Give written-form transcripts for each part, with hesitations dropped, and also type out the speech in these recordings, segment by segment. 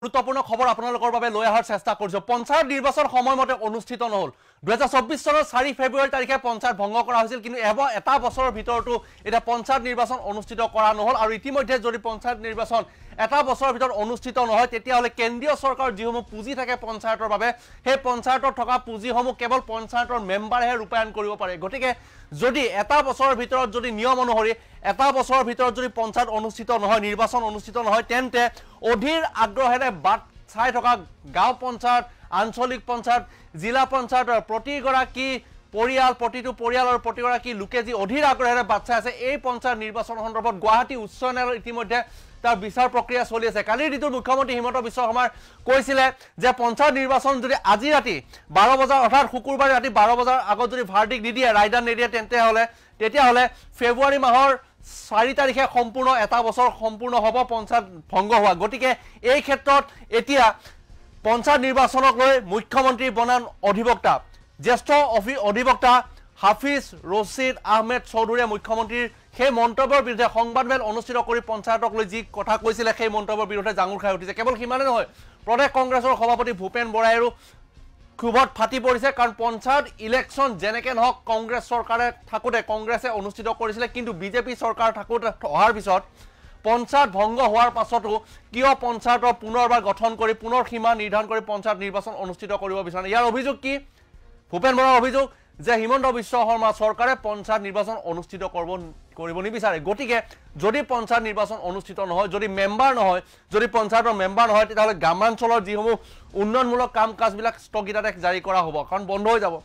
গুৰুত্বপূৰ্ণ খবৰ আপোনালোকৰ বাবে লৈ অহাৰ চেষ্টা কৰিছো পঞ্চায়ত নিৰ্বাচন সময়মতে অনুষ্ঠিত নহল 2024 চনৰ 4 ফেব্ৰুৱাৰী তাৰিখে পঞ্চায়ত ভংগ কৰা হৈছিল কিন্তু এটা বছৰৰ ভিতৰতো এটা পঞ্চায়ত নিৰ্বাচন অনুষ্ঠিত কৰা নহল আৰু ইতিমধ্যে যদি পঞ্চায়ত নিৰ্বাচন এটা বছৰৰ ভিতৰত অনুষ্ঠিত নহয় তেতিয়া হলে কেন্দ্ৰীয় চৰকাৰ যিসমূহ পুঁজি থাকে পঞ্চায়তৰ বাবে সেই পঞ্চায়তৰ থকা পুঁজিসমূহ কেৱল পঞ্চায়তৰ মেম্বাৰহে ৰূপায়ণ কৰিব পাৰে গতিকে যদি এটা বছৰৰ ভিতৰত যদি নিয়ম অনুসৰি এটা বছৰৰ ভিতৰত যদি পঞ্চায়ত অনুষ্ঠিত নহয় নিৰ্বাচন অনুষ্ঠিত নহয় তেন্তে অধীৰ আগ্ৰহেৰে বাট চাই থকা গাঁও পঞ্চায়ত আঞ্চলিক পঞ্চায়ত জিলা পঞ্চায়তৰ প্ৰতিগৰাকী পৰিয়াল প্ৰতিটো পৰিয়ালৰ প্ৰতিগৰাকী লোকে যি অধীৰ আগ্ৰহেৰে বাট চাই আছে এই পঞ্চায়ত নিৰ্বাচন সন্দৰ্ভত গুৱাহাটী উচ্চ ন্যায়ালয়ৰ ইতিমধ্যে তাৰ বিচাৰ প্ৰক্ৰিয়া চলি আছে কালিৰ দিনটোত মুখ্যমন্ত্ৰী হিমন্ত বিশ্ব শৰ্মাৰ কৈছিলে যে পঞ্চায়ত নিৰ্বাচন যদি আজি ৰাতি 12 বজাৰ অৰ্থাৎ শুকুৰবাৰে ৰাতি 12 বজাৰ আগত যদি ভাৰ্ডিক নিদিয়ে ৰায়দান নিদিয়ে তেতিয়া হলে ফেব্ৰুৱাৰী মাহৰ 4 তাৰিখে সম্পূৰ্ণ এটা বছৰ সম্পূৰ্ণ হ'ব পঞ্চায়ত ভংগ হোৱা গতিকে এই ক্ষেত্ৰত এতিয়া পঞ্চায়ত নিৰ্বাচনক লৈ মুখ্যমন্ত্ৰী বনান অধিবক্তা জ্যেষ্ঠ অধিবক্তা হাফিজ ৰছিদ আহমেদ চৌধুৰীয়ে মুখ্যমন্ত্ৰীৰ সেই মন্তব্যৰ বিৰুদ্ধে সংবাদমেল অনুষ্ঠিত কৰি পঞ্চায়তক লৈ যি কথা কৈছিলে সেই মন্তব্যৰ বিৰুদ্ধে জাঙুৰ খাই উঠিছে কেৱল সিমানে নহয় প্ৰদেশ কংগ্ৰেছৰ সভাপতি ভূপেন বৰাইৰো খুবত ফাটি পৰিছে কাৰণ পঞ্চায়ত ইলেকশ্যন যেনেকে নহওক কংগ্ৰেছ চৰকাৰে থাকোতে কংগ্ৰেছে অনুষ্ঠিত কৰিছিলে কিন্তু বিজেপি চৰকাৰ থাকোতে অহাৰ পিছত পঞ্চায়ত ভংগ হোৱাৰ পাছতো কিয় পঞ্চায়তৰ পুনৰবাৰ গঠন কৰি পুনৰ সীমা নিৰ্ধাৰণ কৰি পঞ্চায়ত নিৰ্বাচন অনুষ্ঠিত কৰিব বিচাৰে ইয়াৰ অভিযোগ কি ভূপেন বৰাৰ অভিযোগ যে হিমন্ত বিশ্ব শৰ্মা চৰকাৰে পঞ্চায়ত নিৰ্বাচন অনুষ্ঠিত কৰিব নিবিচাৰে গতিকে যদি পঞ্চায়ত নিৰ্বাচন অনুষ্ঠিত নহয় যদি মেম্বাৰ নহয় যদি পঞ্চায়তৰ মেম্বাৰ নহয় তেতিয়াহ'লে গ্ৰামাঞ্চলৰ যিসমূহ উন্নয়নমূলক কাম কাজবিলাক স্থগিতাদেশ জাৰি কৰা হ'ব কাৰণ বন্ধ হৈ যাব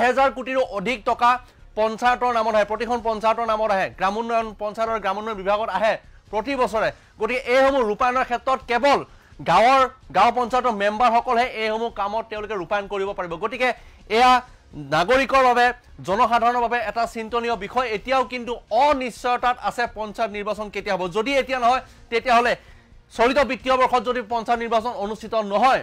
1000 কোটিৰো অধিক টকা পঞ্চায়তৰ নামত আহে প্ৰতিখন পঞ্চায়তৰ নামত আহে গ্ৰামোন্নয়ন পঞ্চায়তৰ গ্ৰামোন্নয়ন বিভাগত আহে প্ৰতি বছৰে গতিকে এইসমূহ ৰূপায়ণৰ ক্ষেত্ৰত কেৱল গাঁও পঞ্চায়তৰ মেম্বাৰসকলহে এইসমূহ কামত তেওঁলোকে ৰূপায়ণ কৰিব পাৰিব গতিকে এয়া নাগৰিকৰ বাবে জনসাধাৰণৰ বাবে এটা চিন্তনীয় বিষয় এতিয়াও কিন্তু অনিশ্চয়তাত আছে পঞ্চায়ত নিৰ্বাচন কেতিয়া হ'ব যদি এতিয়া নহয় তেতিয়াহ'লে চলিত বিত্তীয় বৰ্ষত যদি পঞ্চায়ত নিৰ্বাচন অনুষ্ঠিত নহয়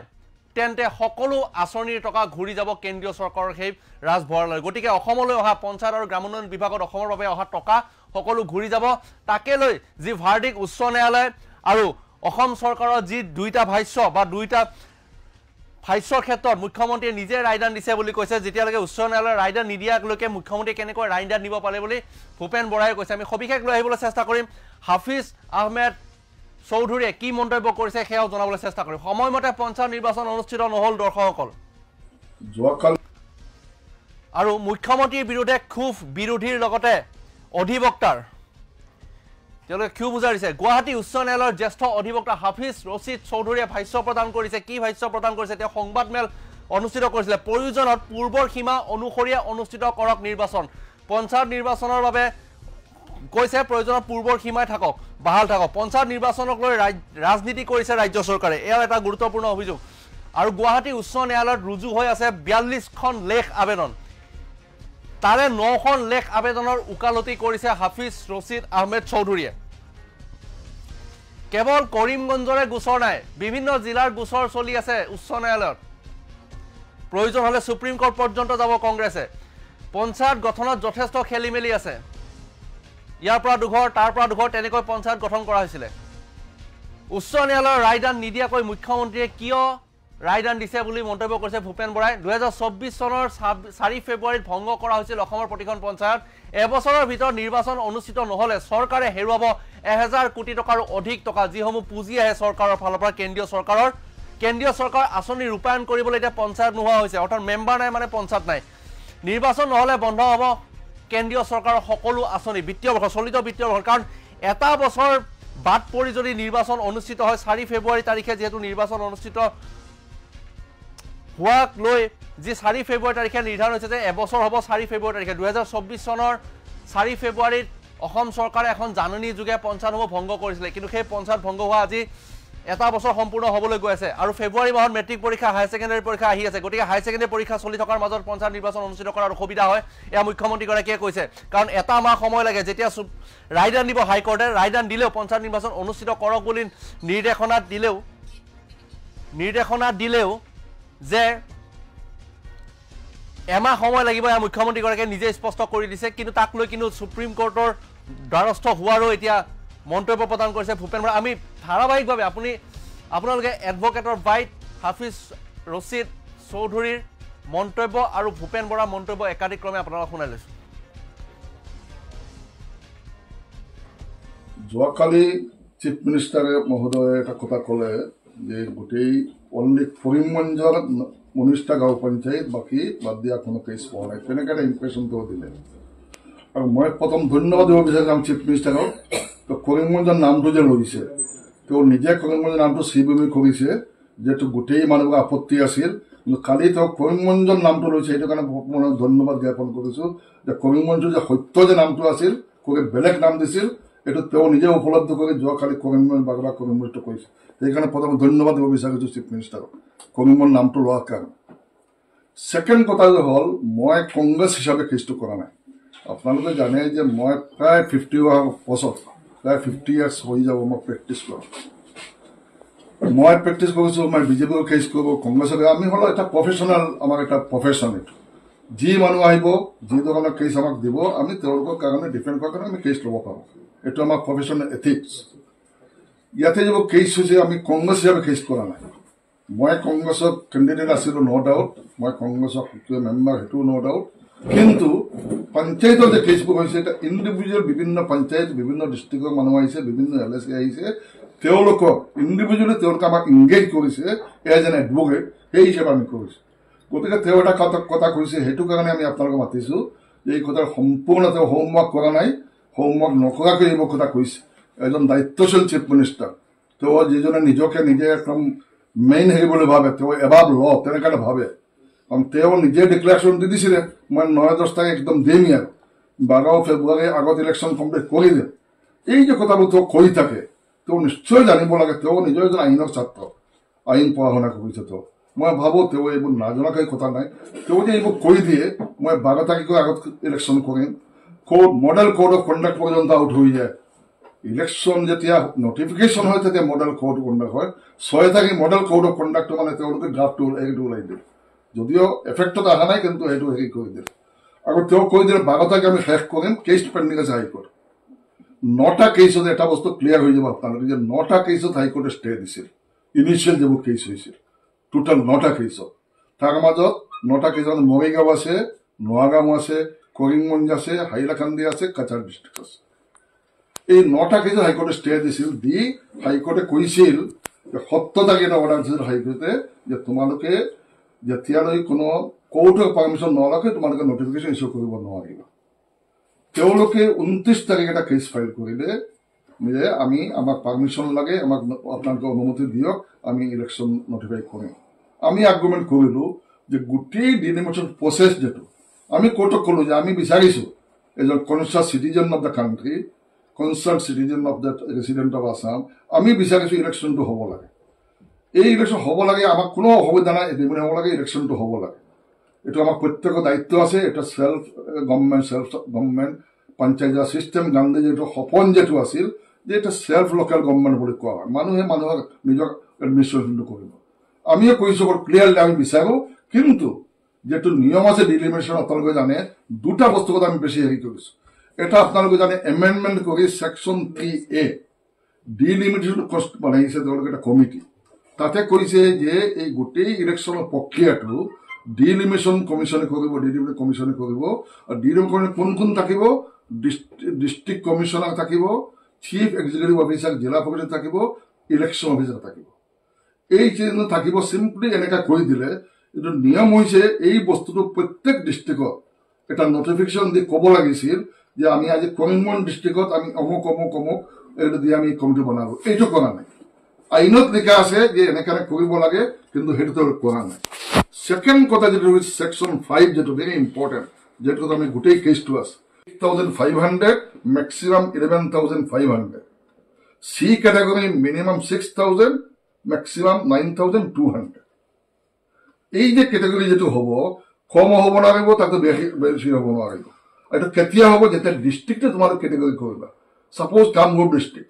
তেন্তে সকলো আঁচনিৰ টকা ঘূৰি যাব কেন্দ্ৰীয় চৰকাৰৰ সেই ৰাজভঁৰাললৈ গতিকে অসমলৈ অহা পঞ্চায়ত আৰু গ্ৰামোন্নয়ন বিভাগত অসমৰ বাবে অহা টকা সকলো ঘূৰি যাব তাকে লৈ যি ভাৰ্ডিক উচ্চ ন্যায়ালয় আৰু অসম চৰকাৰৰ যি দুইটা ভাষ্য বা দুইটা ভাষ্যৰ ক্ষেত্ৰত মুখ্যমন্ত্ৰীয়ে নিজে ৰায়দান দিছে বুলি কৈছে যেতিয়ালৈকে উচ্চ ন্যায়ালয়ৰ ৰায়দান নিদিয়ালৈকে মুখ্যমন্ত্ৰীয়ে কেনেকৈ ৰায়দান দিব পাৰে বুলি ভূপেন বৰাই কৈছে আমি সবিশেষ লৈ আহিবলৈ চেষ্টা কৰিম হাফিজ আহমেদ চৌধুৰীয়ে কি মন্তব্য কৰিছে সেয়াও জনাবলৈ চেষ্টা কৰিম সময়মতে পঞ্চায়ত নিৰ্বাচন অনুষ্ঠিত নহল দৰ্শকসকল আৰু মুখ্যমন্ত্ৰীৰ বিৰুদ্ধে ক্ষোভ বিৰোধীৰ লগতে অধিবক্তাৰ তেওঁলোকে ক্ষোভ উজাৰিছে গুৱাহাটী উচ্চ ন্যায়ালয়ৰ জ্যেষ্ঠ অধিবক্তা হাফিজ ৰছিদ চৌধুৰীয়ে ভাষ্য প্ৰদান কৰিছে কি ভাষ্য প্ৰদান কৰিছে তেওঁ সংবাদমেল অনুষ্ঠিত কৰিছিলে প্ৰয়োজনত পূৰ্বৰ সীমা অনুসৰিয়ে অনুষ্ঠিত কৰক নিৰ্বাচন পঞ্চায়ত নিৰ্বাচনৰ বাবে কৈছে প্ৰয়োজনত পূৰ্বৰ সীমাই থাকক বাহাল থাকক পঞ্চায়ত নিৰ্বাচনক লৈ ৰাজনীতি কৰিছে ৰাজ্য চৰকাৰে এয়াও এটা গুৰুত্বপূৰ্ণ অভিযোগ আৰু গুৱাহাটী উচ্চ ন্যায়ালয়ত ৰুজু হৈ আছে 42খন লেখ আবেদন তাৰে 9খন লেখ আবেদনৰ উকালতি কৰিছে হাফিজ ৰছিদ আহমেদ চৌধুৰীয়ে কেৱল কৰিমগঞ্জৰে গোচৰ নাই বিভিন্ন জিলাৰ গোচৰ চলি আছে উচ্চ ন্যায়ালয়ত প্ৰয়োজন হলে সুপ্ৰিম কোৰ্ট পৰ্যন্ত যাব কংগ্ৰেছে পঞ্চায়ত গঠনত যথেষ্ট খেলিমেলি আছে ইয়াৰ পৰা দুঘৰ তাৰ পৰা দুঘৰ তেনেকৈ পঞ্চায়ত গঠন কৰা হৈছিল উচ্চ ন্যায়ালয়ৰ ৰায়দান নিদিয়াকৈ মুখ্যমন্ত্ৰীয়ে কিয় ৰায়দান দিছে বুলি মন্তব্য কৰিছে ভূপেন বৰাই 2024 চনৰ 4 ফেব্ৰুৱাৰীত ভংগ কৰা হৈছিল অসমৰ প্ৰতিখন পঞ্চায়ত এবছৰৰ ভিতৰত নিৰ্বাচন অনুষ্ঠিত নহলে চৰকাৰে হেৰুৱাব 1000 কোটি টকাৰ অধিক টকা যিসমূহ পুঁজি আহে চৰকাৰৰ ফালৰ পৰা কেন্দ্ৰীয় চৰকাৰ আঁচনি ৰূপায়ণ কৰিবলৈ এতিয়া পঞ্চায়ত নোহোৱা হৈছে অৰ্থাৎ মেম্বাৰ নাই মানে পঞ্চায়ত নাই নিৰ্বাচন নহলে বন্ধ হ'ব কেন্দ্ৰীয় চৰকাৰৰ সকলো আঁচনি বিত্তীয় বৰ্ষ চলিত বিত্তীয় বৰ্ষ কাৰণ এটা বছৰ বাদ পৰি যদি নিৰ্বাচন অনুষ্ঠিত হয় 4 ফেব্ৰুৱাৰী তাৰিখে যেহেতু নিৰ্বাচন অনুষ্ঠিত হোৱাক লৈ যি 4 ফেব্ৰুৱাৰী তাৰিখে নিৰ্ধাৰণ হৈছে যে এবছৰ হ'ব 4 ফেব্ৰুৱাৰী তাৰিখে 2024 চনৰ 4 ফেব্ৰুৱাৰীত অসম চৰকাৰে এখন জাননী যোগে পঞ্চায়তসমূহ ভংগ কৰিছিলে কিন্তু সেই পঞ্চায়ত ভংগ হোৱা আজি এটা বছৰ সম্পূৰ্ণ হ'বলৈ গৈ আছে আৰু ফেব্ৰুৱাৰী মাহত মেট্ৰিক পৰীক্ষা হাই ছেকেণ্ডাৰী পৰীক্ষা আহি আছে গতিকে হাই ছেকেণ্ডাৰী পৰীক্ষা চলি থকাৰ মাজত পঞ্চায়ত নিৰ্বাচন অনুষ্ঠিত কৰাৰ অসুবিধা হয় এয়া মুখ্যমন্ত্ৰীগৰাকীয়ে কৈছে কাৰণ এটা মাহ সময় লাগে যেতিয়া ৰায়দান দিব হাইকোৰ্টে ৰায়দান দিলেও পঞ্চায়ত নিৰ্বাচন অনুষ্ঠিত কৰক বুলি নিৰ্দেশনা দিলেও যে এমাহ সময় লাগিব এয়া মুখ্যমন্ত্ৰীগৰাকীয়ে নিজে স্পষ্ট কৰি দিছে কিন্তু তাক লৈ কিন্তু সুপ্ৰিম কোৰ্টৰ দ্বাৰস্থ হোৱাৰো এতিয়া মন্তব্য প্ৰদান কৰিছে ভূপেন বৰা আমি ধাৰাবাহিকভাৱে আপুনি আপোনালোকে এডভোকেটৰ বাইট হাফিজ ৰছিদ চৌধুৰীৰ মন্তব্য আৰু ভূপেন বৰাৰ মন্তব্য একাধিক্ৰমে আপোনালোকক শুনাই লৈছো। যোৱাকালি চিফ মিনিষ্টাৰে মহোদয়ে এটা কথা ক'লে যে গোটেই অনলি কৰিমগঞ্জৰ 19টা গাঁও পঞ্চায়ত বাকী বাদ দিয়া কোনো কেছ পোৱা নাই, তেনেকৈ এটা ইম্প্ৰেশ্যনটো দিলে। আৰু মই প্ৰথম ধন্যবাদ দিব বিচাৰিম চিফ মিনিষ্টাৰক। কৰিমগঞ্জৰ নামটো যে লৈছে, তেওঁ নিজে কৰিমগঞ্জৰ নামটো শ্ৰীভূমি কৰিছে, যিহেতু গোটেই মানুহৰ আপত্তি আছিল। কিন্তু কালি তেওঁ কৰিমগঞ্জৰ নামটো লৈছে, সেইটো কাৰণে মই ধন্যবাদ জ্ঞাপন কৰিছোঁ যে কৰিমগঞ্জৰ যে সত্য যে নামটো আছিল, বেলেগ নাম দিছিল, এইটো তেওঁ নিজে উপলব্ধ কৰি যোৱাকালি কৰিমগঞ্জ বাগৰা কৰিমগঞ্জটো কৰিছে। সেইকাৰণে প্ৰথম ধন্যবাদ দিব বিচাৰিছোঁ চিফ মিনিষ্টাৰক কৰিমগঞ্জ নামটো লোৱাৰ কাৰণে। ছেকেণ্ড কথা যে হ'ল, মই কংগ্ৰেছ হিচাপে কেছটো কৰা নাই। আপোনালোকে জানে যে মই প্ৰায় 50 বছৰ, প্ৰায় 50 ইয়াৰ্ছ হৈ যাব মই প্ৰেক্টিছ কৰোঁ। মই প্ৰেক্টিছ কৰিছোঁ, মই বিজেপিও কেছ কৰোঁ, কংগ্ৰেছক। আমি হ'লেও এটা প্ৰফেশ্যনেল, আমাৰ এটা প্ৰফেশ্যন। এইটো যি মানুহ আহিব, যি ধৰণৰ কেছ আমাক দিব, আমি তেওঁলোকৰ কাৰণে ডিফেণ্ড কৰাৰ কাৰণে আমি কেছ ল'ব পাৰোঁ। এইটো আমাৰ প্ৰফেশ্যনেল এথিক্স। ইয়াতে যিবোৰ কেছ হৈছে, আমি কংগ্ৰেছ হিচাপে কেছ কৰা নাই। মই কংগ্ৰেছৰ কেণ্ডিডেট আছিলোঁ, ন' ডাউট। মই কংগ্ৰেছৰ সক্ৰিয় মেম্বাৰ, সেইটো ন' ডাউট। কিন্তু পঞ্চায়তৰ যে কেছবোৰ হৈছে, এটা ইণ্ডিভিজুৱেল বিভিন্ন পঞ্চায়ত, বিভিন্ন ডিষ্ট্ৰিক্টৰ মানুহ আহিছে, বিভিন্ন LSC আহিছে, তেওঁলোকক ইণ্ডিভিজুৱেলি তেওঁলোকে আমাক ইংগেজ কৰিছে এজ এন এডভোকেট, সেই হিচাপে আমি কৰিছোঁ। গতিকে তেওঁ এটা কথা কৈছে, সেইটো কাৰণে আমি আপোনালোকক মাতিছোঁ যে এই কথাৰ সম্পূৰ্ণ তেওঁ হোমৱৰ্ক কৰা নাই, হোমৱৰ্ক নকৰাকৈ এইবোৰ কথা কৈছে। এজন দায়িত্বশীল চিফ মিনিষ্টাৰ, তেওঁ যিজনে নিজকে নিজে একদম মেইন হেৰি বুলি ভাবে, তেওঁ এবাৰ তেনেকৈ ভাবে। কাৰণ তেওঁ নিজে ডিক্লেৰেশ্যন দি দিছিলে, মই 9-10 তাৰিখ একদম দিম, ইয়াত 12 ফেব্ৰুৱাৰী আগত ইলেকশ্যন কমপ্লিট কৰি দিম। এই যে কথাবোৰ তেওঁ কৈ থাকে, তেওঁ নিশ্চয় জানিব লাগে। তেওঁ নিজৰ এজন আইনৰ ছাত্ৰ, আইন পঢ়া শুনা কৰিছে। তেওঁ, মই ভাবোঁ তেওঁ এইবোৰ নাজনাকৈ কথা নাই। তেওঁ যে এইবোৰ কৈ দিয়ে, মই 12 তাৰিখৰ আগত ইলেকশ্যন কৰিম, মডেল কোড অফ কণ্ডাক্ট পৰ্যন্ত আউট হৈ যায়। ইলেকশ্যন যেতিয়া নটিফিকেশ্যন হয়, তেতিয়া মডেল কোড অফ কণ্ডাক্ট হয়। 6 তাৰিখ মডেল কোড অফ কণ্ডাক্টটো মানে তেওঁলোকে ড্ৰাফ্টটো ওলাই দিয়ে, যদিও এফেক্টত অহা নাই, কিন্তু সেইটো হেৰি কৰি দিয়ে। আৰু তেওঁ কৈ দিলে 12 তাৰিখ আমি শেষ কৰিম, কেছ পেণ্ডিং আছে হাইকোৰ্ট। 9টা কেছত এটা বস্তু ক্লিয়াৰ হৈ যাব আপোনালোকে, যে 9টা কেছত হাইকোৰ্টে ষ্টে দিছিল। ইনিচিয়েল যিবোৰ কেছ হৈছিল, টোটেল 9টা কেছত। তাৰ মাজত 9টা কেছত মৰিগাঁও আছে, নোৱাগাঁও আছে, কৰিমগঞ্জ আছে, হাইলাকান্দি আছে, কাছাৰ ডিষ্ট্ৰিক্ট আছে। এই 9টা কেছত হাইকোৰ্টে ষ্টে দিছিল। দি হাইকোৰ্টে কৈছিল যে 17 তাৰিখে এটা অৰ্ডাৰ দিছিল হাইকোৰ্টে, যে তোমালোকে যেতিয়ালৈ কোনো কোৰ্টৰ পাৰ্মিশ্যন নোলোৱাকৈ তোমালোকে নটিফিকেশ্যন ইছ্যু কৰিব নোৱাৰিবা। তেওঁলোকে 29 তাৰিখে এটা কেছ ফাইল কৰিলে যে আমাক পাৰ্মিশ্যন লাগে, আমাক আপোনালোকে অনুমতি দিয়ক, আমি ইলেকশ্যন নটিফাই কৰিম। আমি আৰ্গুমেণ্ট কৰিলোঁ যে গোটেই ডিলিমিটেশ্যন প্ৰচেছ যিটো, আমি কোৰ্টক ক'লোঁ যে আমি বিচাৰিছোঁ এজন concern citizen of the country, concern citizen of the resident of Assam, আমি বিচাৰিছোঁ ইলেকশ্যনটো হ'ব লাগে। এই ইলেকশ্যন হ'ব লাগে, আমাক কোনো অসুবিধা নাই, এদিনে হ'ব লাগে, ইলেকশ্যনটো হ'ব লাগে। এইটো আমাৰ প্ৰত্যেকৰ দায়িত্ব আছে। এটা চেল্ফ গভৰ্ণমেণ্ট পঞ্চায়ত ছিষ্টেম, গান্ধীজীৰ যিটো সপোন যিটো আছিল, যে এটা চেল্ফ লোকেল গভৰ্ণমেণ্ট বুলি কোৱা হয়, মানুহে মানুহক নিজৰ এডমিনিষ্ট্ৰেশ্যনটো কৰিব। আমিও কৈছোঁ ক্লিয়াৰলি আমি বিচাৰোঁ, কিন্তু যিটো নিয়ম আছে ডিলিমিটেশ্যন, আপোনালোকে জানে 2টা বস্তু কথা আমি বেছি হেৰি কৰিছোঁ। এটা আপোনালোকে জানে এমেণ্ডমেণ্ট কৰি ছেকশ্যন 3A ডিলিমিটেশ্যন কষ্ট বনাইছে তেওঁলোকে এটা কমিটি। তাতে কৈছে যে এই গোটেই ইলেকশ্যনৰ প্ৰক্ৰিয়াটো ডিলিমিটেশ্যন কমিশ্যনে কৰিব, ডিলিমিটেশ্যন কমিশ্যনে কৰিব। আৰু ডিলিমিটেশ্যন কোন কোন থাকিব? ডিষ্ট্ৰিক্ট কমিশ্যনাৰ থাকিব, চিফ এক্সিকিউটিভ অফিচাৰ, জিলা পৰিষদ থাকিব, ইলেকশ্যন অফিচাৰ থাকিব। এই যে থাকিব, চিম্পলি এনেকৈ কৰি দিলে। এইটো নিয়ম হৈছে এই বস্তুটো প্ৰত্যেক ডিষ্ট্ৰিক্টত এটা নটিফিকেশ্যন দি ক'ব লাগিছিল যে আমি আজি কৰিমগঞ্জ ডিষ্ট্ৰিক্টত আমি অমুক এইটো দি আমি কমিটি বনালোঁ। এইটো কৰা নাই। আইনত লিখা আছে যে এনেকৈ কৰিব লাগে, কিন্তু সেইটো তেওঁলোকে কৰা নাই। ছেকেণ্ড কথা যিটো হৈছে ছেকশ্যন 5, যিটো ভেৰি ইম্পৰ্টেণ্ট, যিটো আমি গোটেই কেছটো আছে 6,500, maximum 11,500। C category minimum 6,000, maximum 9,200। এই যে কেটেগৰী যিটো হ'ব, কম হ'ব নোৱাৰিব, তাতে বেছি হ'ব নোৱাৰিব। এইটো কেতিয়া হ'ব? যেতিয়া ডিষ্ট্ৰিক্টে তোমালোকে কেটেগৰী কৰিবা। ছাপ'জ কামৰূপ ডিষ্ট্ৰিক্ট,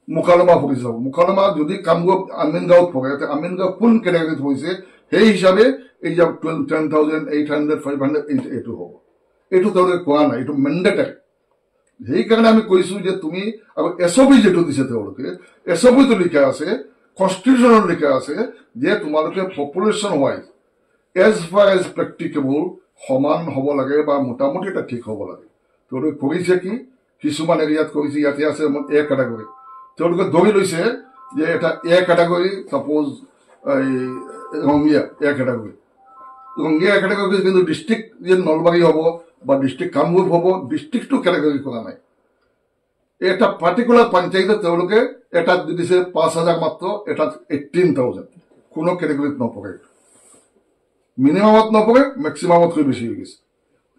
মুকালমা পৰি যাব। মুকালমা যদি কামৰূপ আমিনগাঁৱত পৰে, আমিনগাঁও কোন কেটেগৰীত হৈছে, সেই হিচাপে এই যে 10,800, 500 এইটো হ'ব। এইটো তেওঁলোকে কোৱা নাই, এইটো মেণ্ডেটাৰী। সেইকাৰণে আমি কৈছোঁ যে তুমি, আৰু SOP যিটো দিছে তেওঁলোকে, SOPটো লিখা আছে কনষ্টিটিউশ্যনত লিখা আছে যে তোমালোকে পপুলেশ্যন ৱাইজ এজ ফাৰ এজ প্ৰেক্টিকেবল সমান হ'ব লাগে বা মোটামুটি এটা ঠিক হ'ব লাগে। তেওঁলোকে কৰিছে কি, কিছুমান এৰিয়াত কৰিছে, ইয়াতে আছে এ কেটাগৰী, তেওঁলোকে ধৰি লৈছে যে এটা এ কেটাগৰী, ছাপ'জ এই ৰঙিয়া এ কেটাগৰী, ৰঙিয়া এ কেটাগৰী, কিন্তু ডিষ্ট্ৰিক্ট যে নলবাৰী হ'ব বা ডিষ্ট্ৰিক্ট কামৰূপ হ'ব, ডিষ্ট্ৰিক্টটো কেটাগৰী কৰা নাই। এটা পাৰ্টিকুলাৰ পঞ্চায়তত তেওঁলোকে এটাত দি দিছে 5,000 মাত্ৰ, এটাত 18,000, কোনো কেটেগৰীত নপৰে, মিনিমামত নপৰে, মেক্সিমামতকৈ বেছি হৈ গৈছে।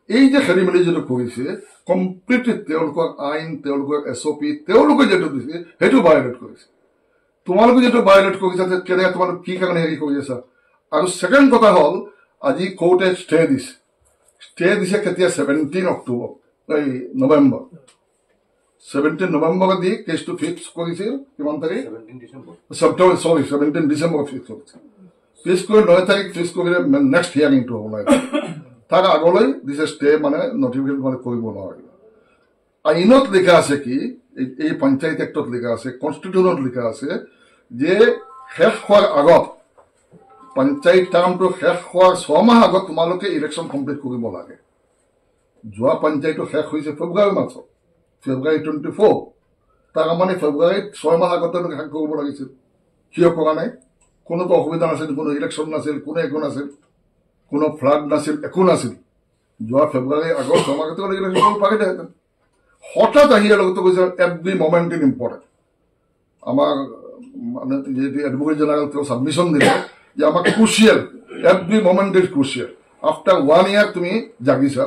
এই যে খেলি মেলি যিটো কৰিছে, কমপ্লিটলি তেওঁলোকৰ আইন, তেওঁলোকৰ SOP, তেওঁলোকে যিটো দিছে সেইটো ভায়লেট কৰিছে। তোমালোকে যিটো ভায়লেট কৰিছা কেনেকৈ, তোমালোকে কি কাৰণে হেৰি কৰি আছা। আৰু ছেকেণ্ড কথা হ'ল, আজি কোৰ্টে ষ্টে দিছে। ষ্টে দিছে কেতিয়া, 17 অক্টোবৰ, এই নৱেম্বৰ, 17 নৱেম্বৰ দি কেছটো ফিক্স কৰিছিল। কিমান তাৰিখ, 17 ডিচেম্বৰ ফিক্স কৰিছিল। ফিক্স কৰি 9 তাৰিখ ফিক্স কৰিলে নেক্সট হিয়াৰিংটো হ'ব নাই, তাৰ আগলৈ দিছে ষ্টে, মানে নটিফিকেশ্যন মানে কৰিব নোৱাৰিব। আইনত লিখা আছে কি, এই পঞ্চায়ত এক্টত লিখা আছে, কনষ্টিটিউশ্যনত লিখা আছে যে শেষ হোৱাৰ আগত, পঞ্চায়ত টাৰ্মটো শেষ হোৱাৰ 6 মাহ আগত তোমালোকে ইলেকশ্যন কমপ্লিট কৰিব লাগে। যোৱা পঞ্চায়তো শেষ হৈছে ফেব্ৰুৱাৰী মাহত, ফেব্ৰুৱাৰী 24, তাৰ মানে ফেব্ৰুৱাৰীত 6 মাহ আগত তেওঁলোকে শেষ কৰিব লাগিছিল। কিয় কৰা নাই, কোনোতো অসুবিধা নাছিল, কোনো ইলেকশ্যন নাছিল, কোনো একো নাছিল, কোনো ফ্লাড নাছিল, একো নাছিল। যোৱা ফেব্ৰুৱাৰী আগত 6 মাহ আগতে ইলেকশ্যন কৰিব পাৰিলেহেঁতেন। হঠাৎ আহি লগতে কৈছে এভৰি মমেণ্ট ইজ ইম্পৰ্টেণ্ট। আমাৰ মানে যিহেতু এডভোকেট জেনেৰেল তেওঁ ছাবমিশ্যন দিলে যে আমাক crucial, every moment is crucial. After 1 ইয়াৰ তুমি জাগিছা,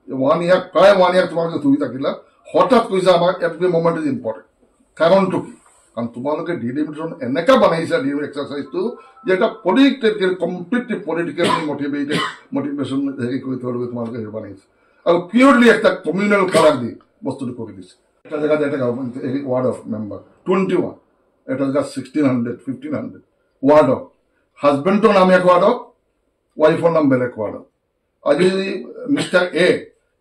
1 ইয়াৰ, প্ৰায় 1 ইয়াৰ তোমালোকে ধৰি থাকিলা, হঠাৎ কৈছা আমাৰ এভৰি মমেণ্ট ইজ ইম্পৰ্টেণ্ট। কাৰণটো কি, কাৰণ তোমালোকে ডিলিমিটেশ্যন এনেকুৱা বনাইছা, ডিলিমিট এক্সাৰচাইজটো, যে এটা পলিটিকেল, কমপ্লিটলি পলিটিকেলি মটিভেশ্যন হেৰি কৰি তোমালোকে হেৰি বনাইছে, আৰু পিয়ৰলি একটা কমিউনেল কালাৰ দি বস্তুটো কৰি দিছে। এটা জেগাত এটা হেৰি ৱাৰ্ড অফ মেম্বাৰ 21, এটা জেগাত 1600, 1500 ৱাৰ্ড অফ, হাজবেণ্ডৰ নাম এক ৱাৰ্ড অফ, ৱাইফৰ নাম বেলেগ ৱাৰ্ড অফ। আজি মিষ্টাৰ এ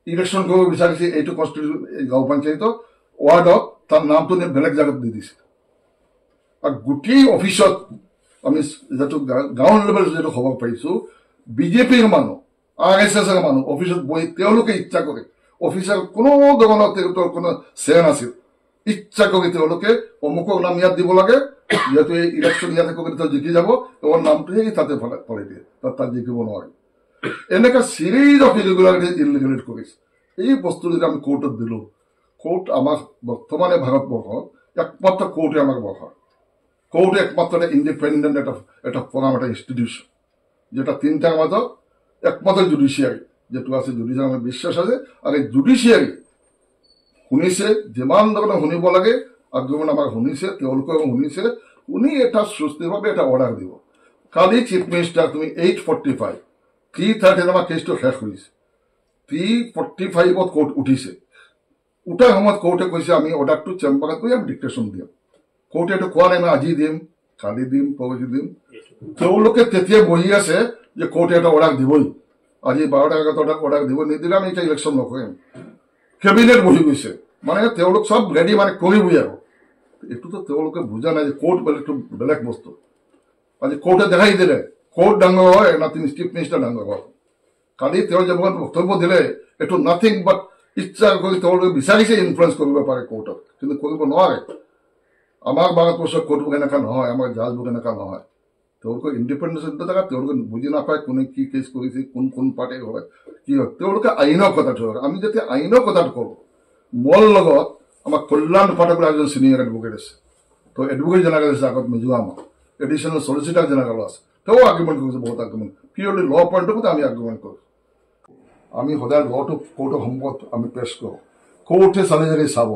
ইলেকশ্যন কৰিব বিচাৰিছে এইটো কনষ্টিটিউশ্যন গাঁও পঞ্চায়তত ৱাৰ্ড অফ, তাৰ নামটো বেলেগ জেগাত দি দিছে। আৰু গোটেই অফিচত আমি যিটো গাঁও লেভেলত যিটো খবৰ পাইছোঁ, বিজেপিৰ মানুহ, RSSৰ মানুহ অফিচত বহি তেওঁলোকে ইচ্ছা কৰে, অফিচাৰ কোনো ধৰণৰ তেওঁলোকৰ কোনো শ্বেয়াৰ নাছিল, ইচ্ছা কৰি তেওঁলোকে অমুকৰ নাম ইয়াত দিব লাগে, যিহেতু এই ইলেকশ্যন ইয়াতে কৰি জিকি যাব, তেওঁৰ নামটো সেই তাতে পলাই দিয়ে, তাত জিকিব নোৱাৰে। এনেকুৱা চিৰিজ অফ ইৰেগুলাৰিটিজ ইলিগেলেট কৰিছে। এই বস্তু যদি আমি কোৰ্টত দিলোঁ, কোৰ্ট আমাক বৰ্তমানে ভাৰতবৰ্ষত একমাত্ৰ কোৰ্টে আমাক বঢ়ায়। কোৰ্টে একমাত্ৰ এটা ইণ্ডিপেণ্ডেণ্ট এটা ফৰাম, এটা ইনষ্টিটিউশ্যন, যেটা 3টাৰ মাজত একমাত্ৰ জুডিচিয়াৰী যেটো আছে, জুডিচিয়াৰী আমাৰ বিশ্বাস আছে। আৰু এই জুডিচিয়াৰী শুনিছে, যিমান ধৰণে শুনিব লাগে আৰ্গুমেণ্ট আমাক শুনিছে, তেওঁলোকেও শুনিছে, শুনি এটা সুস্থিৰভাৱে এটা অৰ্ডাৰ দিব। কালি চিফ মিনিষ্টাৰ তুমি 8:45, 3:30 আমাৰ কেছটো শেষ হৈছে, 3:45 কোৰ্ট উঠিছে। উঠাৰ সময়ত কোৰ্টে কৈছে আমি অৰ্ডাৰটো চেম্বাৰত গৈ আমি ডিক্টেশ্যন দিম। কোৰ্টে এইটো কোৱা নাই, মই আজি দিম, কালি দিম, পৰহি দিম। তেওঁলোকে তেতিয়া বহি আছে যে কোৰ্টে এটা অৰ্ডাৰ দিবই, আজি 12টাৰ আগত অৰ্ডাৰ দিব, নিদিলে আমি এতিয়া ইলেকশ্যন নকৰিম। কেবিনেট বহি গৈছে, মানে তেওঁলোক চব ৰেডি, মানে কৰিবই আৰু। এইটোতো তেওঁলোকে বুজা নাই যে কোৰ্ট বেলেগটো বেলেগ বস্তু। আজি কোৰ্টে দেখাই দিলে কোৰ্ট ডাঙৰ হয় না চিফ মিনিষ্টাৰ ডাঙৰ হয়। কালি তেওঁ যে বক্তব্য দিলে, এইটো নাথিং বাট ইচ্ছা কৰি তেওঁলোকে বিচাৰিছে ইনফ্লুৱেঞ্চ কৰিব পাৰে কোৰ্টত, কিন্তু কৰিব নোৱাৰে। আমাৰ ভাৰতবৰ্ষৰ কোৰ্টবোৰ এনেকুৱা নহয়, আমাৰ জাজবোৰ এনেকুৱা নহয়। তেওঁলোকে ইণ্ডিপেণ্ডেঞ্চ জেগা তেওঁলোকে বুজি নাপায় কোনে কি কেছ কৰিছে, কোন পাৰ্টিৰ হয়, কি হয়। তেওঁলোকে আইনৰ কথাটো হয়। আমি যেতিয়া আইনৰ কথাটো কওঁ, মোৰ লগত আমাৰ কল্যাণ পাঠক এজন চিনিয়ৰ এডভোকেট আছে, তো এডভোকেট জেনেৰেল আছে, আগত মিজোৰামত এডিশ্যনেল চলিচিটাৰ জেনেৰেল আছে, তেওঁ আৰ্গুমেণ্ট কৰিছে, বহুত আৰ্গুমেণ্ট, পিয়ৰলি ল পইণ্টৰ মতে আমি আৰ্গুমেণ্ট কৰোঁ। আমি সদায় লটো কোৰ্টৰ সন্মুখত আমি পেছ কৰোঁ। কোৰ্টে চালি জাৰি চাব,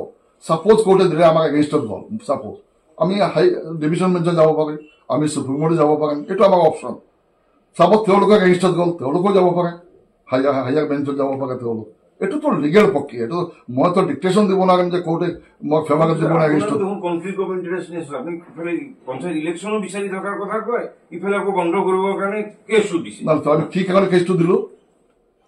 ছাপ'জ কোৰ্টে দিলে আমাক এগেইনষ্টত গ'ল, ছাপ'জ আমি হাই ডিভিজন বেঞ্চত যাব পাৰিম, আমি সুপ্ৰিম কোৰ্টত যাব পাৰিম, এইটো আমাৰ অপশ্যন। ছাপ'জ তেওঁলোকে এগেইনষ্টত গ'ল, তেওঁলোকেও যাব পাৰে, হায়াৰ বেঞ্চত যাব পাৰে তেওঁলোক। এইটোতো লিগেল প্ৰক্ৰিয়া, এইটো মইতো ডিক্টেশ্যন দিব নোৱাৰিম যে কোৰ্টে মই ফেভাৰত দিব নাই এগেইনষ্টত। কনফ্লিক্ট অফ ইণ্টাৰেষ্ট নিশ্চয়, আপুনি ইফালে পঞ্চায়ত ইলেকশ্যনো বিচাৰি থকাৰ কথা কয়, ইফালে আকৌ বন্ধ কৰিবৰ কাৰণে কেছো দিছে। আমি কি কাৰণে কেছটো দিলোঁ,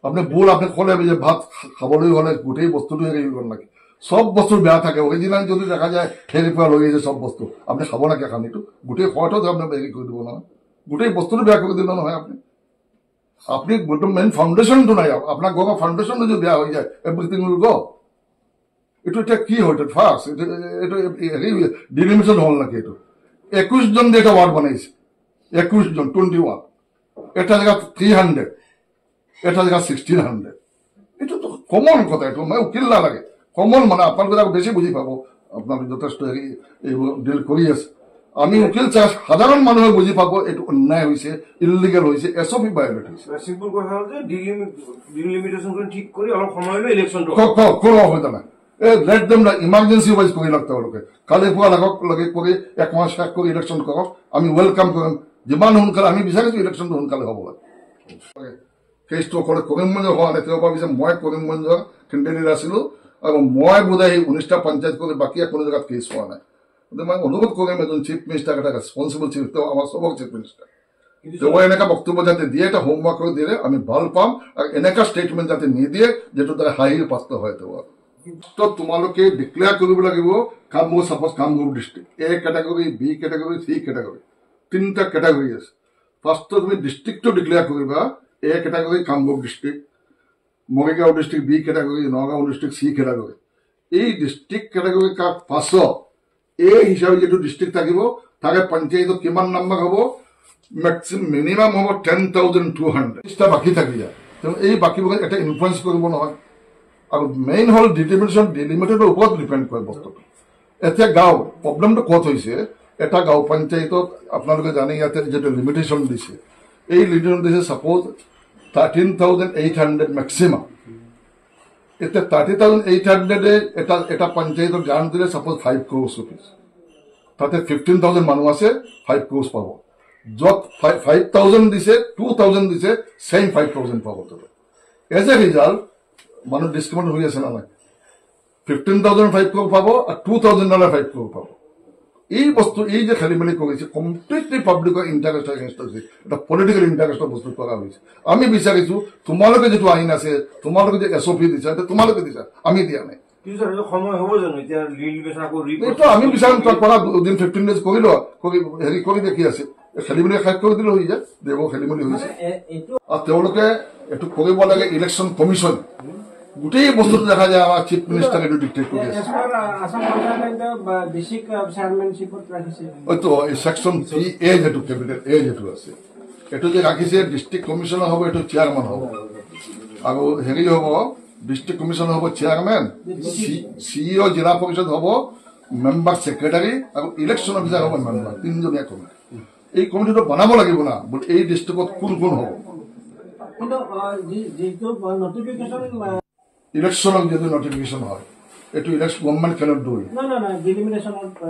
আপুনি ভুল আপুনি ক'লে যে ভাত খাবলৈ হ'লে গোটেই বস্তুটো হেৰি কৰিব নালাগে। সব বস্তু বেয়া থাকে অৰিজিনেল যদি দেখা যায় হেৰিৰ পৰা লৈ আহিছে সব বস্তু আপুনি খাব নাকি এখন এইটো গোটেই খোৱাটো আপুনি হেৰি কৰি দিব নহয় গোটেই বস্তুটো বেয়া কৰি দিব নহয় আপুনি মেইন ফাউণ্ডেশ্যনটো নাই আপোনাৰ ঘৰৰ ফাউণ্ডেশ্যনটো যদি বেয়া হৈ যায় এভৰিথিং উইল গ এইটো এতিয়া কি হয় ফাৰ্ষ্ট এইটো হেৰি ডিলিমিটেড হ'ল নেকি এইটো 21 জন এটা ৱাৰ্ড বনাইছে 21 জন 21 এটা জেগাত 300 এটা জেগাত 1600 এইটোতো কমন কথা এইটো মই উকিল নালাগে কমন মানে আপোনালোকে বেছি বুজি পাব আপোনালোকে যথেষ্ট হেৰি এইবোৰ ডিল কৰি আছে আমি উকিল সাধাৰণ মানুহে বুজি পাব এইটো অন্যায় হৈছে ইলিগেল হৈছে এছঅপি ভায়োলেট হৈছে চিম্পল কথা হ'ল যে ডিলিমিটেশ্যনটো ঠিক কৰি অলপ সময় লৈ ইলেকশ্যনটো কোনো অসুবিধা নাই লেট দেম ইমাৰ্জেঞ্চি ৱাইজ কৰি লওক তেওঁলোকে কালি পুৱা লগে কৰি এক মাহ শেষ কৰি ইলেকশ্যন কৰক আমি ৱেলকাম কৰিম যিমান সোনকালে আমি বিচাৰিছো ইলেকশ্যনটো সোনকালে হ'ব লাগে কেছটো অকলে কৰিমগঞ্জ হোৱা নাই তেওঁ ভাবিছে মই কৰিমগঞ্জৰ কেণ্ডিডেট আছিলো আৰু মই বোধহয় 19টা পঞ্চায়ত কৰি বাকী কোনো জেগাত কেছ হোৱা নাই গতিকে মই অনুৰোধ কৰিম এজন চিফ মিনিষ্টাৰ এটা ৰেছপনচিবল চিফ তেওঁ আমাৰ চবক চিফ মিনিষ্টাৰ তেওঁ এনেকুৱা বক্তব্য যাতে দিয়ে এটা হোমৱৰ্ক কৰি দিলে আমি ভাল পাম আৰু এনেকুৱা ষ্টেটমেণ্ট যাতে নিদিয়ে যিটো তাৰ হাঁহিৰ পাত্ৰ হয় তেওঁ তো তোমালোকে ডিক্লেয়াৰ কৰিব লাগিব Kamrup suppose Kamrup district A category B category C category 3টা কেটেগৰী আছে ফাৰ্ষ্টত তুমি ডিষ্ট্ৰিক্টটো ডিক্লেয়াৰ কৰিবা A category Kamrup district Morigaon district B category Nagaon district C category এই ডিষ্ট্ৰিক্ট কেটেগৰী কাৰ্ড পাছত এই হিচাপে যিটো ডিষ্ট্ৰিক্ট থাকিব তাকে পঞ্চায়তত কিমান নাম্বাৰ হ'ব মেক্সিমাম মিনিমাম হ'ব 10,200 বাকী থাকি যায় তেওঁ এই বাকীবোৰ এটা ইনফ্লুৱেঞ্চ কৰিব নহয় আৰু মেইন হ'ল ডিলিমিটেডৰ ওপৰত ডিপেণ্ড কৰে বস্তুটো এতিয়া গাঁও প্ৰব্লেমটো ক'ত হৈছে এটা গাঁও পঞ্চায়তত আপোনালোকে জানে ইয়াতে যিটো লিমিটেশ্যন দিছে এই লিমিটেশ্যন দিছে ছাপ'জ 13,800 মেক্সিমাম এতিয়া 30,800 এটা পঞ্চায়তত গ্ৰাণ্ট দিলে ছাপ'জ 5 crores rupees তাতে 15,000 মানুহ আছে 5 crores পাব য'ত 5,000 দিছে 2,000 দিছে ছেইম 5,000 পাব তাতে এজ এ ৰিজাল্ট মানুহ ডিছকাউণ্ট হৈ আছে না নাই 15,000 5 crore পাব আৰু 2,000 5 crore পাব এই বস্তু এই যে খেলি মেলি কৰিছে কমপ্লিটলি পাব্লিকৰ ইণ্টাৰেষ্টৰ এগেইনষ্ট হৈছে এটা পলিটিকেল ইণ্টাৰেষ্টৰ বস্তু কৰা হৈছে আমি বিচাৰিছো তোমালোকে যিটো আইন আছে তোমালোকে যে এছঅপি দিছা তোমালোকে দিছা আমি দিয়া নাই এইটো আমি বিচাৰিম পৰা 15 days কৰি লোৱা হেৰি কৰি দেখি আছে খেলি মেলি শেষ কৰি দিলে হৈ যায় দেৱ খেলি মেলি হৈছে আৰু তেওঁলোকে এইটো কৰিব লাগে ইলেকশ্যন কমিশ্যন গোটেই বস্তুটো দেখা যায় আমাৰ চিফ মিনিষ্টাৰে এইটো ডিক্টেট কৰি আছে হয়তো এই ছেকশ্যন 3A যিটো কেবিনেট এ যিটো আছে এইটো যে ৰাখিছে ডিষ্ট্ৰিক্ট কমিশ্যনাৰ হ'ব এইটো চেয়াৰমেন হ'ব আৰু হেৰি হ'ব ডিষ্ট্ৰিক্ট কমিশ্যনাৰ হ'ব চেয়াৰমেন CEO জিলা পৰিষদ হ'ব মেম্বাৰ ছেক্ৰেটাৰী আৰু ইলেকশ্যন অফিচাৰ হ'ব মেম্বাৰ 3জনীয়া কমিটি এই কমিটিটো বনাব লাগিব না এই ডিষ্ট্ৰিক্টত কোন কোন হ'ব ইলেকশ্যনৰ যদি নটিফিকেশ্যন হয় এইটো election government cannot do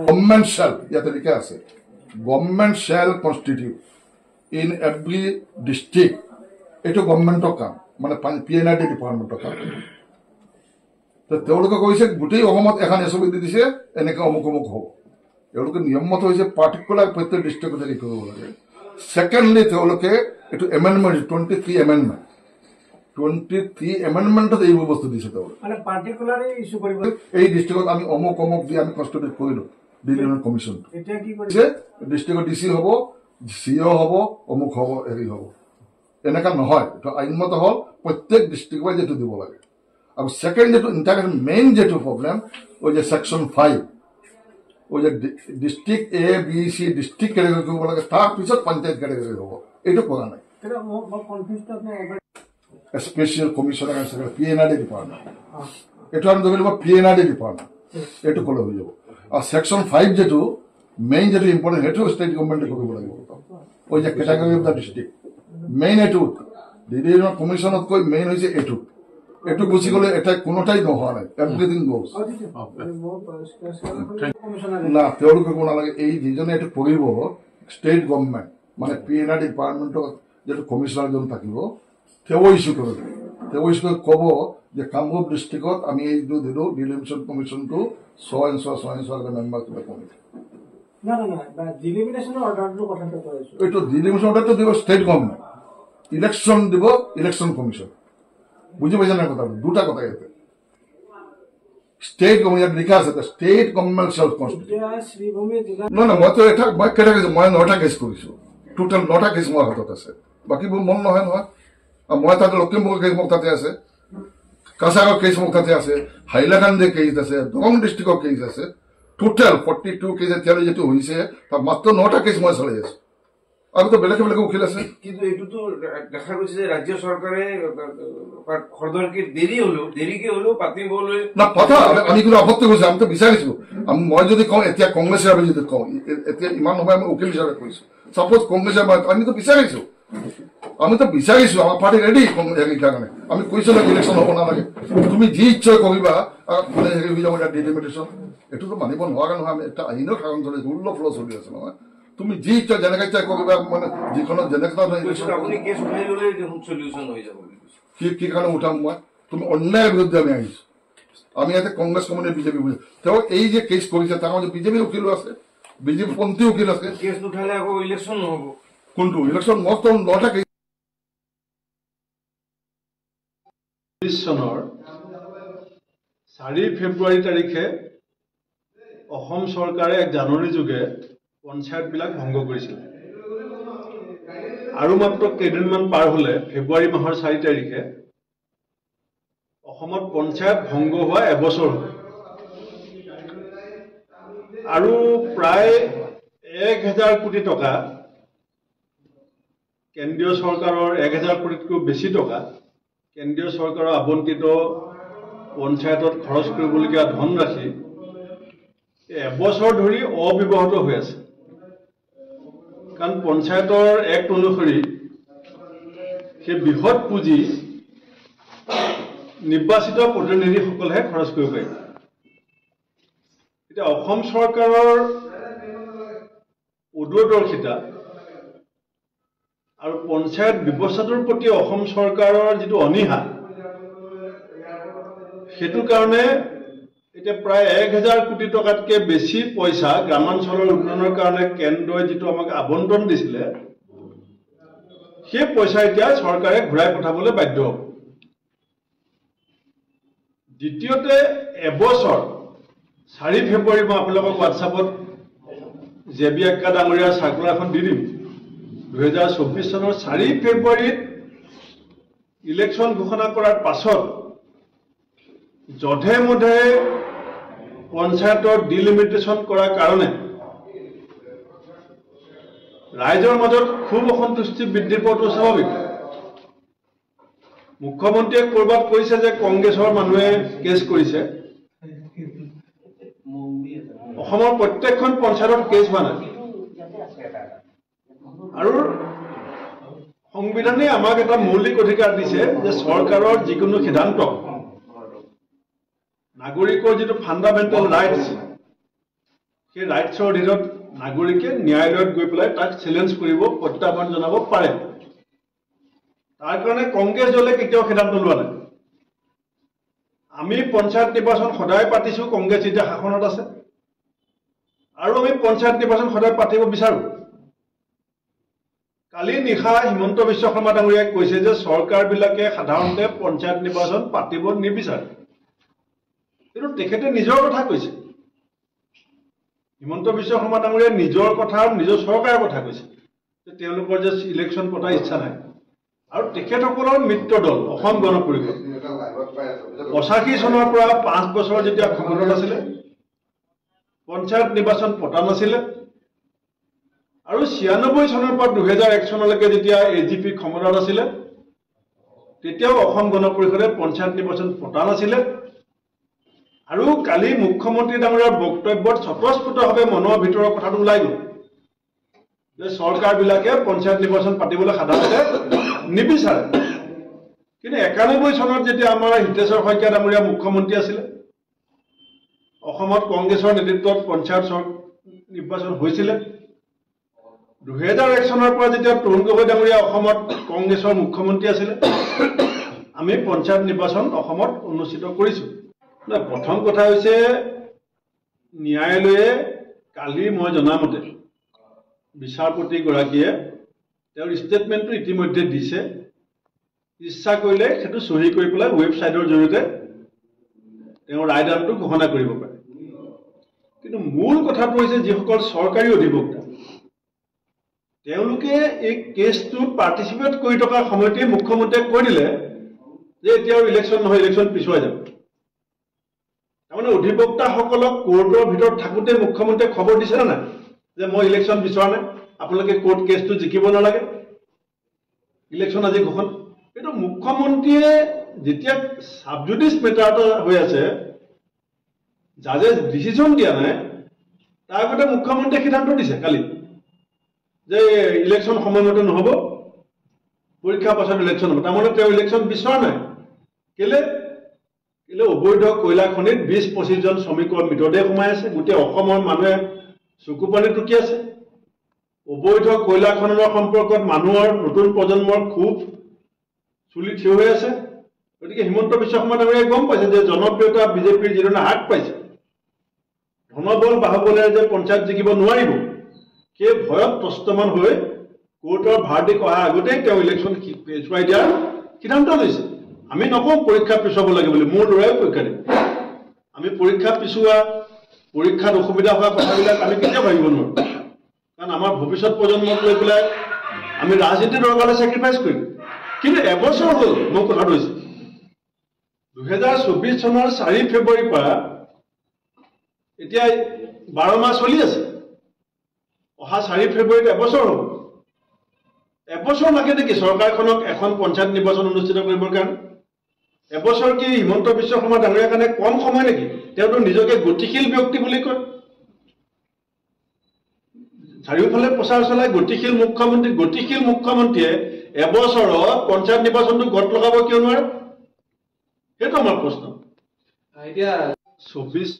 government shell ইয়াতে লিখা আছে government shell constitute in every district এইটো গভৰ্ণমেণ্টৰ কাম মানে PNID ডিপাৰ্টমেণ্টৰ কাম তেওঁলোকে কৈছে গোটেই অসমত এখন এছঅপি দি দিছে এনেকৈ অমুক অমুক হ'ব তেওঁলোকে নিয়মমত হৈছে পাৰ্টিকুলাৰ প্ৰত্যেক ডিষ্ট্ৰিক্টত হেৰি কৰিব লাগে ছেকেণ্ডলি তেওঁলোকে এইটো এমেণ্ডমেণ্ট 23 এমেণ্ডমেণ্ট 23 এমেণ্ডমেণ্টত এইবোৰ বস্তু দিছে তেওঁলোকে এই ডিষ্ট্ৰিক্টত আমি অমুক অমুক দি আমি কনষ্টিটিউট কৰিলো ডিলিমিটেড কমিশ্যনটো ডিষ্ট্ৰিক্টত DC হ'ব CO হ'ব অমুক হ'ব হেৰি হ'ব এনেকুৱা নহয় এইটো আইনমত হ'ল প্ৰত্যেক ডিষ্ট্ৰিক্ট ৱাইজ এইটো দিব লাগে আৰু ছেকেণ্ড যিটো ইণ্টাৰনেশ্যনেল মেইন যিটো প্ৰব্লেম ওই যে ছেকশ্যন 5 ওই যে district A B C district category কৰিব লাগে তাৰপিছত পঞ্চায়ত কেটেগৰী হ'ব এইটো কৰা নাই স্পেচিয়েল কমিশ্যনাৰ আছে PNID ডিপাৰ্টমেণ্ট এইটো আমি ধৰি ল'ব PNID ডিপাৰ্টমেণ্ট এইটো ক'লে হৈ যাব আৰু ছেকশ্যন 5 যিটো মেইন যিটো ইম্পৰ্টেণ্ট সেইটো ষ্টেট গভৰ্ণমেণ্টে কৰিব লাগিব ওই যে category of the district main এইটো ডিভিজনৰ কমিশ্যনতকৈ মেইন হৈছে এইটো গুচি গ'লে এটা কোনোটাই নোহোৱা নাই এভৰিথিং গ'জ না তেওঁলোকে ক'ব নালাগে এই যিজনে এইটো কৰিব ষ্টেট গভৰ্ণমেণ্ট মানে PNID ডিপাৰ্টমেণ্টৰ যিটো কমিশ্যনাৰজন থাকিব তেওঁ ইছ্যু কৰিব তেওঁ ইছ্যু কৰি ক'ব যে কামৰূপ ডিষ্ট্ৰিক্টত আমি এইটো দিলোঁ ডিলিমিটেশ্যন কমিশ্যনটো 6 মেম্বাৰ কিবা কমিটি এইটো ডিলিমিটেশ্যন অৰ্ডাৰটো দিব ষ্টেট গভৰ্ণমেণ্ট ইলেকশ্যন দিব ইলেকশ্যন কমিশ্যন বুজি পাইছে নাই কথাটো দুটা কথা ইয়াতে ষ্টেট গভৰ্ণমেণ্ট লিখা আছে ষ্টেট গভৰ্ণমেণ্ট চেল্ফ কনষ্টিটিউশ্যন নহয় মইতো মই কেইটা কেছ মই 9টা কেছ কৰিছোঁ টোটেল 9টা কেছ মোৰ হাতত আছে বাকীবোৰ মন নহয় মই তাতে লখিমপুৰ কেছ মোৰ তাতে আছে কাছাৰৰ কেছ মোৰ তাতে আছে হাইলাকান্দি কেছ আছে দৰং ডিষ্ট্ৰিক্টৰ কেছ আছে টোটেল 42 কেছ এতিয়ালৈ যিটো হৈছে তাত মাত্ৰ 9টা কেছ মই চলাই আছোঁ আৰু তো বেলেগ বেলেগ উকিল আছে কিন্তু এইটোতো দেখা গৈছে যে ৰাজ্য চৰকাৰে খৰদৰকে দেৰিকে হলেও পাতিবলৈ না কথা আমি কোনো আপত্তি কৰিছোঁ আমিতো বিচাৰিছোঁ মই যদি কওঁ এতিয়া কংগ্ৰেছৰ আমি যদি কওঁ এতিয়া ইমান সময় আমি উকিল হিচাপে কৈছোঁ চাপোজ কংগ্ৰেছৰ আমিতো বিচাৰিছোঁ আমাৰ পাৰ্টি ৰেডি হেৰিৰ কাৰণে আমি কৈছোঁ ইলেকশ্যন হ'ব নালাগে তুমি যি ইচ্ছা কৰিবা হেৰি হৈ যাব ডিলিমিটেশ্যন এইটোতো মানিব নোৱাৰা নহয় আমি এটা আইনৰ কাৰণ চলি আছে ৰুল অফ ল চলি আছে নহয় তুমি যি ইচ্ছা যেনেকৈ ইচ্ছা কৰিবা মানে যিখনত যেনেকৈ কি কাৰণে উঠাম মই তুমি অন্যায়ৰ বিৰুদ্ধে আমি আহিছোঁ আমি ইয়াতে কংগ্ৰেছ কমিউনিটি বিজেপি বুজি তেওঁ এই যে কেছ কৰিছে তাৰ মাজত বিজেপিৰ উকিলো আছে বিজেপি পন্থী উকিল আছে কেছ নুঠালে আকৌ ইলেকশ্যন নহ'ব কোনটো ইলেকশ্যন মষ্ট 9টা কেছ 20 চনৰ 4 ফেব্ৰুৱাৰী তাৰিখে অসম চৰকাৰে এক জাননী যোগে পঞ্চায়তবিলাক ভংগ কৰিছিল আৰু মাত্ৰ কেইদিনমান পাৰ হ'লে ফেব্ৰুৱাৰী মাহৰ 4 তাৰিখে অসমত পঞ্চায়ত ভংগ হোৱা এবছৰ হ'ল আৰু প্ৰায় 1000 কোটি টকা কেন্দ্ৰীয় চৰকাৰৰ 1000 কোটিতকৈ বেছি টকা কেন্দ্ৰীয় চৰকাৰৰ আবণ্টিত পঞ্চায়তত খৰচ কৰিবলগীয়া ধনৰাশি এবছৰ ধৰি অব্যৱহৃত হৈ আছে কাৰণ পঞ্চায়তৰ এক্ট অনুসৰি সেই বৃহৎ পুঁজি নিৰ্বাচিত প্ৰতিনিধিসকলেহে খৰচ কৰিব পাৰে এতিয়া অসম চৰকাৰৰ উদূৰদৰ্শিতা আৰু পঞ্চায়ত ব্যৱস্থাটোৰ প্ৰতি অসম চৰকাৰৰ যিটো অনীহা সেইটো কাৰণে এতিয়া প্ৰায় 1000 কোটি টকাতকৈ বেছি পইচা গ্ৰামাঞ্চলৰ উন্নয়নৰ কাৰণে কেন্দ্ৰই যিটো আমাক আবণ্টন দিছিলে সেই পইচা এতিয়া চৰকাৰে ঘূৰাই পঠাবলৈ বাধ্য হ'ব দ্বিতীয়তে এবছৰ 4 ফেব্ৰুৱাৰী মই আপোনালোকক হোৱাটছআপত জেবি আক্কা ডাঙৰীয়াৰ চাৰ্কুলাৰখন দি দিম 2024 চনৰ 4 ফেব্ৰুৱাৰীত ইলেকশ্যন ঘোষণা কৰাৰ পাছত যধে মধে পঞ্চায়তৰ ডিলিমিটেশ্যন কৰাৰ কাৰণে ৰাইজৰ মাজত খুব অসন্তুষ্টি বৃদ্ধি পোৱাটো স্বাভাৱিক মুখ্যমন্ত্ৰীয়ে ক'ৰবাত কৈছে যে কংগ্ৰেছৰ মানুহে কেছ কৰিছে অসমৰ প্ৰত্যেকখন পঞ্চায়তত কেছ হোৱা নাই আৰু সংবিধানে আমাক এটা মৌলিক অধিকাৰ দিছে যে চৰকাৰৰ যিকোনো সিদ্ধান্ত নাগৰিকৰ যিটো ফাণ্ডামেণ্টেল ৰাইটছ সেই ৰাইটছৰ অধীনত নাগৰিকে ন্যায়ালয়ত গৈ পেলাই তাক চেলেঞ্জ কৰিব প্ৰত্যাহ্বান জনাব পাৰে তাৰ কাৰণে কংগ্ৰেছ দলে কেতিয়াও সিদ্ধান্ত লোৱা নাই আমি পঞ্চায়ত নিৰ্বাচন সদায় পাতিছোঁ কংগ্ৰেছ এতিয়া শাসনত আছে আৰু আমি পঞ্চায়ত নিৰ্বাচন সদায় পাতিব বিচাৰোঁ কালি নিশা হিমন্ত বিশ্ব শৰ্মা ডাঙৰীয়াই কৈছে যে চৰকাৰবিলাকে সাধাৰণতে পঞ্চায়ত নিৰ্বাচন পাতিব নিবিচাৰে কিন্তু তেখেতে নিজৰ কথা কৈছে হিমন্ত বিশ্ব শৰ্মা ডাঙৰীয়াই নিজৰ কথা আৰু নিজৰ চৰকাৰৰ কথা কৈছে যে তেওঁলোকৰ যে ইলেকশ্যন পতাৰ ইচ্ছা নাই আৰু তেখেতসকলৰ মিত্ৰ দল অসম গণ পৰিষদ 85 চনৰ পৰা 5 বছৰ যেতিয়া ক্ষমতাত আছিলে পঞ্চায়ত নিৰ্বাচন পতা নাছিলে আৰু 96 চনৰ পৰা 2001 চনলৈকে যেতিয়া এজিপি ক্ষমতাত আছিলে তেতিয়াও অসম গণ পৰিষদে পঞ্চায়ত নিৰ্বাচন পতা নাছিলে আৰু কালি মুখ্যমন্ত্ৰী ডাঙৰীয়াৰ বক্তব্যত স্বতঃস্ফূৰ্তভাৱে মনৰ ভিতৰৰ কথাটো ওলাই গ'ল যে চৰকাৰবিলাকে পঞ্চায়ত নিৰ্বাচন পাতিবলৈ সাধাৰণতে নিবিচাৰে কিন্তু 91 চনত যেতিয়া আমাৰ হিতেশ্বৰ শইকীয়া ডাঙৰীয়া মুখ্যমন্ত্ৰী আছিলে অসমত কংগ্ৰেছৰ নেতৃত্বত পঞ্চায়ত নিৰ্বাচন হৈছিলে 2001 চনৰ পৰা যেতিয়া তৰুণ গগৈ ডাঙৰীয়া অসমত কংগ্ৰেছৰ মুখ্যমন্ত্ৰী আছিলে আমি পঞ্চায়ত নিৰ্বাচন অসমত অনুষ্ঠিত কৰিছোঁ প্ৰথম কথা হৈছে ন্যায়ালয়ে কালি মই জনামতে বিচাৰপতিগৰাকীয়ে তেওঁৰ ষ্টেটমেণ্টটো ইতিমধ্যে দিছে ইচ্ছা কৰিলে সেইটো চহী কৰি পেলাই ৱেবছাইটৰ জৰিয়তে তেওঁ ৰায়দানটো ঘোষণা কৰিব পাৰে। কিন্তু মূল কথাটো হৈছে যিসকল চৰকাৰী অধিবক্তা তেওঁলোকে এই কেছটোত পাৰ্টিচিপেট কৰি থকাৰ সময়তে মুখ্যমন্ত্ৰীয়ে কৈ দিলে যে এতিয়া ইলেকশ্যন নহয়, ইলেকশ্যন পিছুৱাই যাব। তাৰমানে অধিবক্তাসকলক কোৰ্টৰ ভিতৰত থাকোঁতে মুখ্যমন্ত্ৰীয়ে খবৰ দিছে নে নাই যে মই ইলেকশ্যন বিচৰা নাই, আপোনালোকে কোৰ্ট কেছটো জিকিব নালাগে, ইলেকশ্যন আজি ঘোষণা। কিন্তু মুখ্যমন্ত্ৰীয়ে যেতিয়া ছাবজুডিচ মেটাৰ এটা হৈ আছে, জাজে ডিচিশ্যন দিয়া নাই, তাৰ আগতে মুখ্যমন্ত্ৰীয়ে সিদ্ধান্ত দিছে কালি যে ইলেকশ্যন সময়মতে নহ'ব, পৰীক্ষাৰ পাছত ইলেকশ্যন হ'ব। তাৰমানে তেওঁ ইলেকশ্যন বিচৰা নাই। কেলে অবৈধ কয়লা খনিত 20-25 জন শ্ৰমিকৰ মৃতদেহ সোমাই আছে, গোটেই অসমৰ মানুহে চকু পানী টুকি আছে। অবৈধ কয়লা খননৰ সম্পৰ্কত মানুহৰ নতুন প্ৰজন্মৰ খুব চুলি থিয় হৈ আছে। গতিকে হিমন্ত বিশ্ব শৰ্মা ডাঙৰীয়াই গম পাইছে যে জনপ্ৰিয়তা বিজেপিৰ যিধৰণে হ্ৰাস পাইছে, ধনবল বাহুবলেৰে যে পঞ্চায়ত জিকিব নোৱাৰিব, সেই ভয়ত ত্ৰস্তমান হৈ কোৰ্টৰ ভাৰ্ডিক অহাৰ আগতেই তেওঁ ইলেকশ্যন পিছুৱাই দিয়াৰ সিদ্ধান্ত লৈছে। আমি নকওঁ পৰীক্ষা পিছুৱাব লাগে বুলি, মোৰ ল'ৰাই পৰীক্ষা দিব। আমি পৰীক্ষা পিছুৱা, পৰীক্ষাত অসুবিধা হোৱা কথাবিলাক আমি কেতিয়াও ভাবিব নোৱাৰোঁ, কাৰণ আমাৰ ভৱিষ্যত প্ৰজন্মক লৈ পেলাই আমি ৰাজনীতিৰ দৰকাৰলৈ ছেক্ৰিফাইচ কৰিম। কিন্তু এবছৰ হ'ল মোৰ কথাটো হৈছে 2024 চনৰ 4 ফেব্ৰুৱাৰীৰ পৰা এতিয়া 12 মাহ চলি আছে। অহা 4 ফেব্ৰুৱাৰীত এবছৰ হ'ব। এবছৰ লাগে নেকি চৰকাৰখনক এখন পঞ্চায়ত নিৰ্বাচন অনুষ্ঠিত কৰিবৰ কাৰণে? এবছৰ কি হিমন্ত বিশ্ব শৰ্মা ডাঙৰীয়াৰ কাৰণে কম সময় নেকি? তেওঁতো নিজকে গতিশীল ব্যক্তি বুলি কয়। চাৰিওফালে প্ৰচাৰ চলাই গতিশীল মুখ্যমন্ত্ৰীয়ে এবছৰত পঞ্চায়ত নিৰ্বাচনটো গত লগাব কিয় নোৱাৰে? সেইটো আমাৰ প্ৰশ্ন। এতিয়া 24